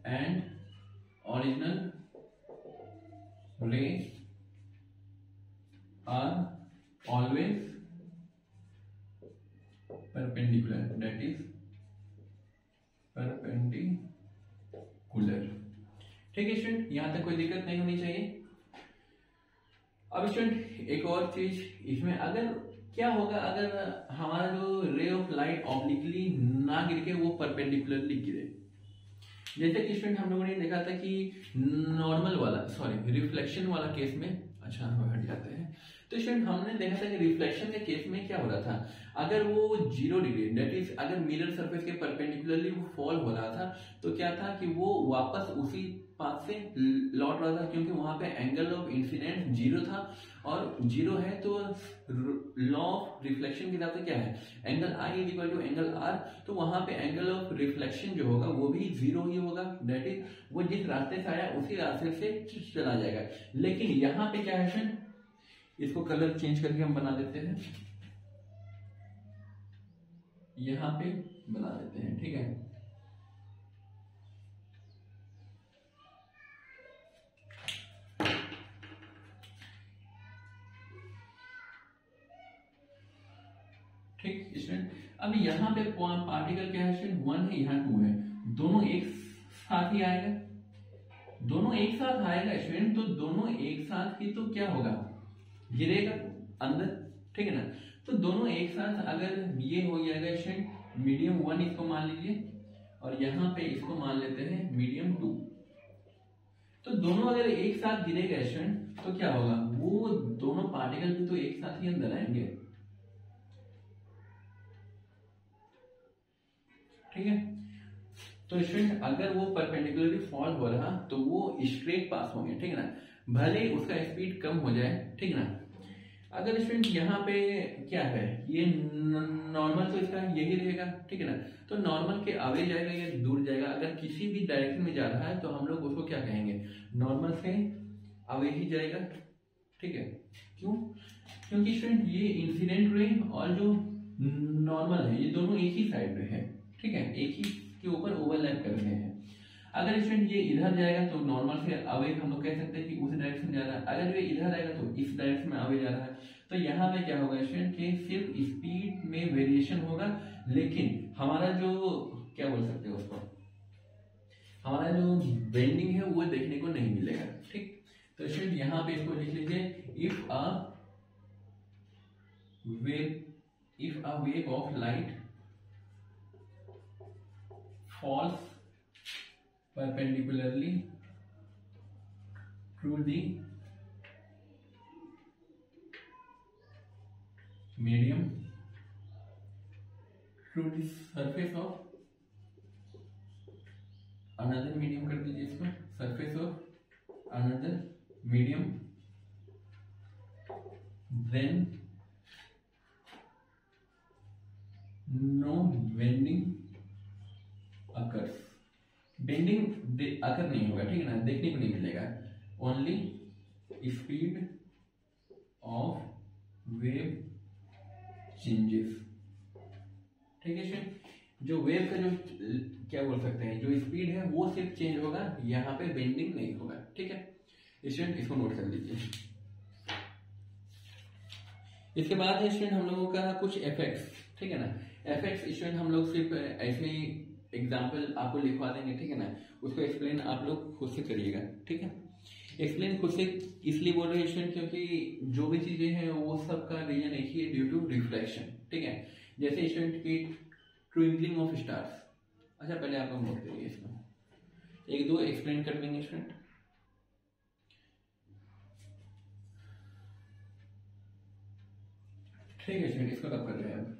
and original ray are always perpendicular, that is perpendicular, ठीक है स्टूडेंट, यहां तक कोई दिक्कत नहीं होनी चाहिए। अब स्टूडेंट एक और चीज इसमें, अगर क्या होगा अगर हमारा जो रे ऑफ लाइट ऑब्लिकली ना गिर के वो परपेंडिकुलरली गिरे, जैसे कि स्टूडेंट हम लोगों ने देखा था कि नॉर्मल वाला रिफ्लेक्शन वाला केस में, अच्छा हम हट जाते हैं। तो स्टूडेंट हमने देखा था कि रिफ्लेक्शन के केस में क्या हो रहा था, अगर वो 0 डिग्री दैट इज अगर मिरर सरफेस के परपेंडिकुलरली वो फॉल हो रहा था, तो क्या था कि वो वापस उसी पाथ से लौट रहा था, क्योंकि वहां पे एंगल ऑफ इंसिडेंट 0 था, और 0 है तो लॉ ऑफ रिफ्लेक्शन के हिसाब से क्या है, angle I is equal to angle R. तो वहां पे एंगल ऑफ रिफ्लेक्शन जो होगा वो भी 0 ही होगा, दैट इज वो जिस रास्ते से आया उसी रास्ते से चला जाएगा। लेकिन यहाँ पे क्या है, इसको कलर चेंज करके हम बना देते हैं, यहां पे बना देते हैं, ठीक है। ठीक स्टूडेंट, अब यहाँ पे पार्टिकल क्या है स्टूडेंट, 1 है, यहाँ 2 है, दोनों एक साथ ही आएगा, दोनों एक साथ आएगा स्टूडेंट। तो दोनों एक साथ ही तो क्या होगा, गिरेगा अंदर, ठीक है ना। तो दोनों एक साथ अगर ये हो जाएगा स्टूडेंट, मीडियम 1 इसको मान लीजिए, और यहाँ पे इसको मान लेते हैं मीडियम 2। तो दोनों अगर एक साथ गिरेगा स्टूडेंट तो क्या होगा, वो दोनों पार्टिकल भी तो एक साथ ही अंदर आएंगे, ठीक है। तो स्टूडेंट अगर वो परपेंडिकुलरली फॉल हो रहा तो वो स्ट्रेट पास होंगे, ठीक है ना, भले उसका स्पीड कम हो जाए, ठीक है ना। अगर स्टूडेंट यहाँ पे क्या है, ये नॉर्मल तो इसका यही रहेगा, ठीक है ना। तो नॉर्मल के आगे जाएगा या दूर जाएगा, अगर किसी भी डायरेक्शन में जा रहा है तो हम लोग उसको क्या कहेंगे, नॉर्मल से आगे ही जाएगा, ठीक है। क्यों? क्योंकि स्टूडेंट ये इंसिडेंट रे और जो नॉर्मल है ये दोनों एक ही साइड में है, ठीक है, एक ही के ऊपर ओवरलैप कर रहे हैं। अगर स्टूडेंट ये इधर जाएगा तो नॉर्मल से अवे हम लोग कह सकते हैं कि उस डायरेक्शन जा रहा है, अगर ये इधर आएगा तो इस डायरेक्शन में अवे जा रहा है। तो यहाँ पे क्या होगा स्टूडेंट कि सिर्फ स्पीड में वेरिएशन होगा, लेकिन हमारा जो क्या बोल सकते हो उसको, हमारा जो बेंडिंग है वो देखने को नहीं मिलेगा, ठीक। तो स्टूडेंट यहाँ पे इसको लिख लीजिए, if a wave of light falls perpendicularly to the medium to the surface of another medium, कर दीजिए इसको, surface of another medium, then no bending occurs। Bending occur नहीं होगा, ठीक है ना, देखने को नहीं मिलेगा, only speed of wave changes, ठीक है स्टूडेंट। जो वेव का जो क्या बोल सकते हैं, जो स्पीड है वो सिर्फ चेंज होगा, यहाँ पे बेंडिंग नहीं होगा, ठीक है स्टूडेंट, इसको नोट कर लीजिए। इसके बाद है स्टूडेंट हम लोगों का कुछ एफेक्ट्स, ठीक है ना। एफेक्ट्स स्टूडेंट हम लोग सिर्फ ऐसे ही एग्जाम्पल आपको लिखवा देंगे, ठीक है ना, उसको एक्सप्लेन आप लोग खुद से करिएगा, ठीक है। एक्सप्लेन खुद से इसलिए बोल रहे हैं क्योंकि जो भी चीजें हैं वो सब का रीजन एक ही है, ड्यू टू रिफ्लेक्शन, ठीक है। जैसे स्टूडेंट की ट्विंकलिंग ऑफ स्टार्स, अच्छा पहले आप लोग नोट करिए, इसमें एक दो एक्सप्लेन कर देंगे स्टूडेंट। ठीक है स्टूडेंट, इसको कब कर रहे हैं अब,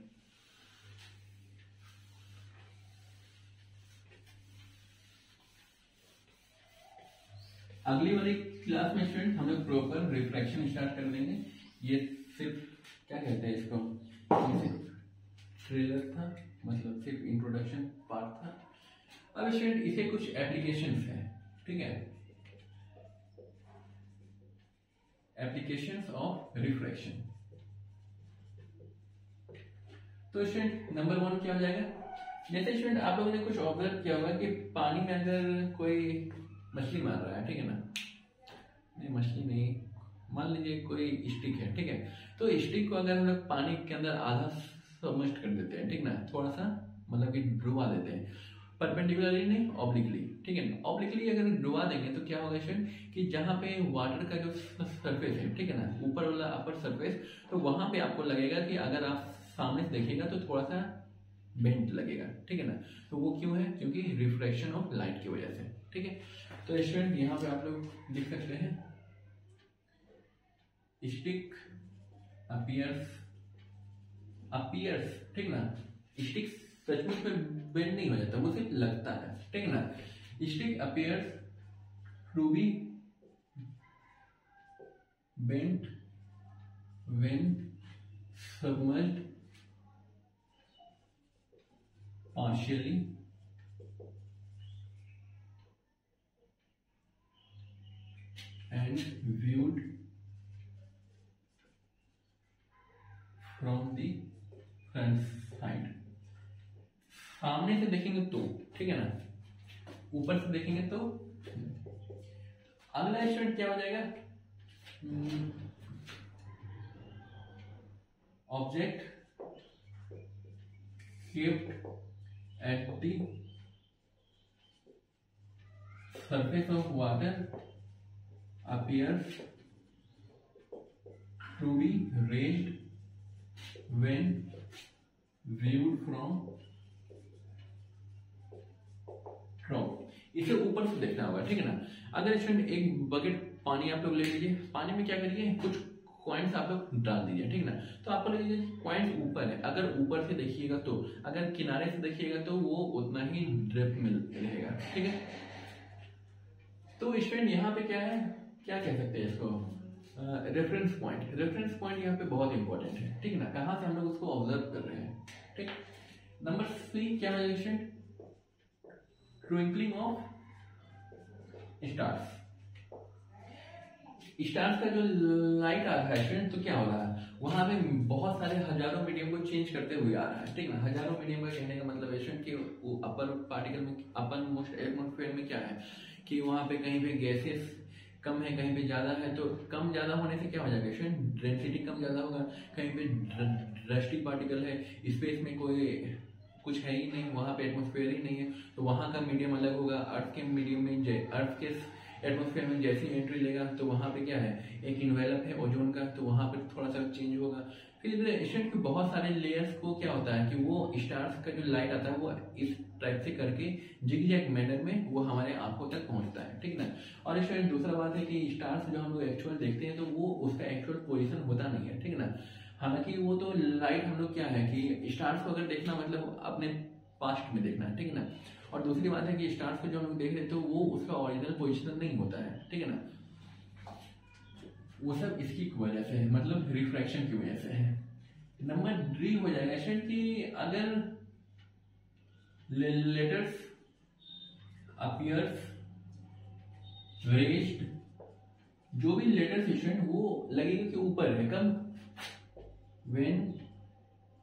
अगली वाली क्लास में स्टूडेंट हम लोग प्रॉपर रिफ्लेक्शन स्टार्ट कर देंगे। ये सिर्फ क्या कहते हैं इसको, ट्रेलर था, मतलब सिर्फ इंट्रोडक्शन पार्ट था। अब स्टूडेंट इसे कुछ एप्लीकेशंस हैं, ठीक है, एप्लीकेशंस ऑफ रिफ्लेक्शन। तो स्टूडेंट नंबर 1 क्या हो जाएगा, जैसे स्टूडेंट आप लोगों ने कुछ ऑब्जर्व किया होगा कि पानी में अगर कोई मछली मार रहा है, ठीक है ना, नहीं मछली नहीं, मान लीजिए कोई स्टिक है, ठीक है, तो स्टिक को अगर हम लोग पानी के अंदर आधा सबमर्ज कर देते हैं, ठीक ना, थोड़ा सा मतलब कि डुबा देते हैं, परपेंडिकुलरली नहीं ऑब्लिकली, ठीक है ना। ऑब्लिकली अगर डुबा देंगे तो क्या होगा स्टूडेंट कि जहाँ पे वाटर का जो सरफेस है, ठीक है ना, ऊपर वाला अपर सरफेस, तो वहां पे आपको लगेगा कि अगर आप सामने से देखिएगा तो थोड़ा सा बेंट लगेगा, ठीक है ना। तो वो क्यों है, क्योंकि रिफ्लेक्शन ऑफ लाइट की वजह से, ठीक है। तो स्टूडेंट यहाँ पे आप लोग लिख सकते हैं, स्टिक अपीयर्स, ठीक ना, स्टिक सचमुच में बेंड नहीं हो जाता, वो सिर्फ लगता है, ठीक है ना। Stick appears to be bent when submerged partially and viewed from the front side। सामने से देखेंगे तो, ठीक है ना, ऊपर से देखेंगे तो। अगला स्टूडेंट क्या हो जाएगा, object kept at the surface of water appears to be raised when viewed from top। इसे ऊपर से देखना होगा, ठीक है ना। अगर स्टूडेंट एक बकेट पानी आप लोग ले लीजिए, पानी में क्या करिए, कुछ कॉइन्स आप लोग डाल दीजिए, ठीक है ना। तो आपको लगेगा कॉइन्स ऊपर है, अगर ऊपर से देखिएगा तो, अगर किनारे से देखिएगा तो वो उतना ही ड्रिप में रहेगा, ठीक है। तो स्टूडेंट यहाँ पे क्या है, क्या कह सकते हैं इसको, रेफरेंस पॉइंट यहाँ पे बहुत इंपॉर्टेंट है, ठीक है ना, कहाँ से हम लोग उसको ऑब्जर्व कर रहे हैं, ठीक। नंबर 3 क्या है student, twinkling of stars. Stars का जो लाइट आ रहा है स्टूडेंट, तो क्या हो रहा है, वहां पे बहुत सारे हजारों मीडियम को चेंज करते हुए आ रहा है, ठीक ना। हजारों मीडियम का कहने का मतलब है स्टूडेंट कि अपर पार्टिकल में, अपर मोस्ट एटमॉस्फेयर में क्या है कि वहां पे कहीं पे गैसेस कम है, कहीं पे ज्यादा है, तो कम ज्यादा होने से क्या हो जाएगा स्टूडेंट, डेंसिटी कम ज्यादा होगा। कहीं पे रस्टी पार्टिकल है, स्पेस में कोई कुछ है ही नहीं, वहां पे एटमॉस्फेयर ही नहीं है, तो वहां का मीडियम अलग होगा। अर्थ के मीडियम में, अर्थ के एटमॉस्फेयर में जैसी एंट्री लेगा तो वहां पे क्या है, एक इन्वेलप है ओजोन का, तो वहां पे थोड़ा सा चेंज होगा। फिर स्टूडेंट के बहुत सारे लेयर्स को क्या होता है कि वो स्टार्स का जो लाइट आता है वो इस टाइप से करके जिगजैग मैनर में वो हमारे आंखों तक पहुंचता है, ठीक ना। और स्टूडेंट दूसरा बात है कि स्टार्स जो हम लोग एक्चुअल देखते हैं तो वो उसका एक्चुअल पोजिशन होता नहीं है, ठीक ना। हालांकि वो तो लाइट हम लोग क्या है कि स्टार्स को अगर देखना मतलब अपने पास्ट में देखना है, ठीक है ना। और दूसरी बात है कि स्टार्स को जो हम लोग देख रहे हैं तो वो उसका ओरिजिनल पोजीशन नहीं होता है, ठीक है ना। वो सब इसकी वजह से है, मतलब रिफ्रैक्शन की वजह से है। नंबर 3 हो जाएगा स्टूडेंट कि अगर लेटर्स अपीयर्स रेज्ड, जो भी लेटर्स स्टूडेंट वो लगेगा कि ऊपर है, कब, when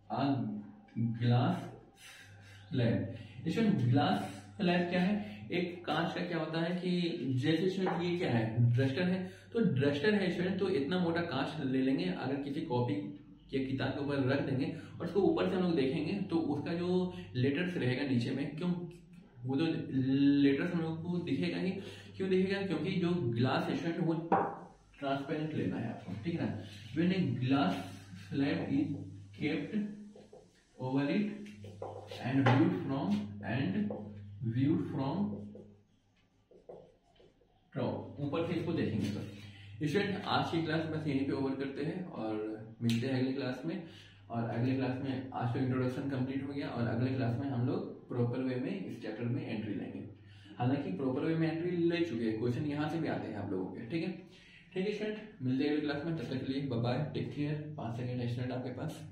a glass slab. Student glass slab क्या है, एक कांच का क्या होता है कि जैसे स्टूडेंट ये क्या है, ड्रस्टर है, तो ड्रस्टर है स्टूडेंट, तो इतना मोटा कांच ले लेंगे, अगर किसी कॉपी या किताब के ऊपर रख देंगे और उसको ऊपर से हम लोग देखेंगे तो उसका जो लेटर्स रहेगा नीचे में, क्यों वो जो लेटर्स हम लोग को दिखेगा ही, क्यों दिखेगा, क्योंकि जो ग्लास है स्टूडेंट वो ट्रांसपेरेंट लेना है आपको, ठीक है ना। When a glass slab is kept over it and viewed from top, ऊपर से इसको देखेंगे। तो स्टूडेंट आज की क्लास बस यहीं पे ओवर करते हैं और मिलते हैं अगली क्लास में। और अगले क्लास में आज तो इंट्रोडक्शन कंप्लीट हो गया और अगले क्लास में हम लोग प्रॉपर वे में इस चैप्टर में एंट्री लेंगे। हालांकि प्रॉपर वे में एंट्री ले चुके हैं, क्वेश्चन यहाँ से भी आते हैं आप लोगों के, ठीक है। ठीक है स्टूडेंट, मिलते हैं अगली क्लास में, तब तक के लिए bye bye, take care. 5 second है स्टूडेंट आपके पास।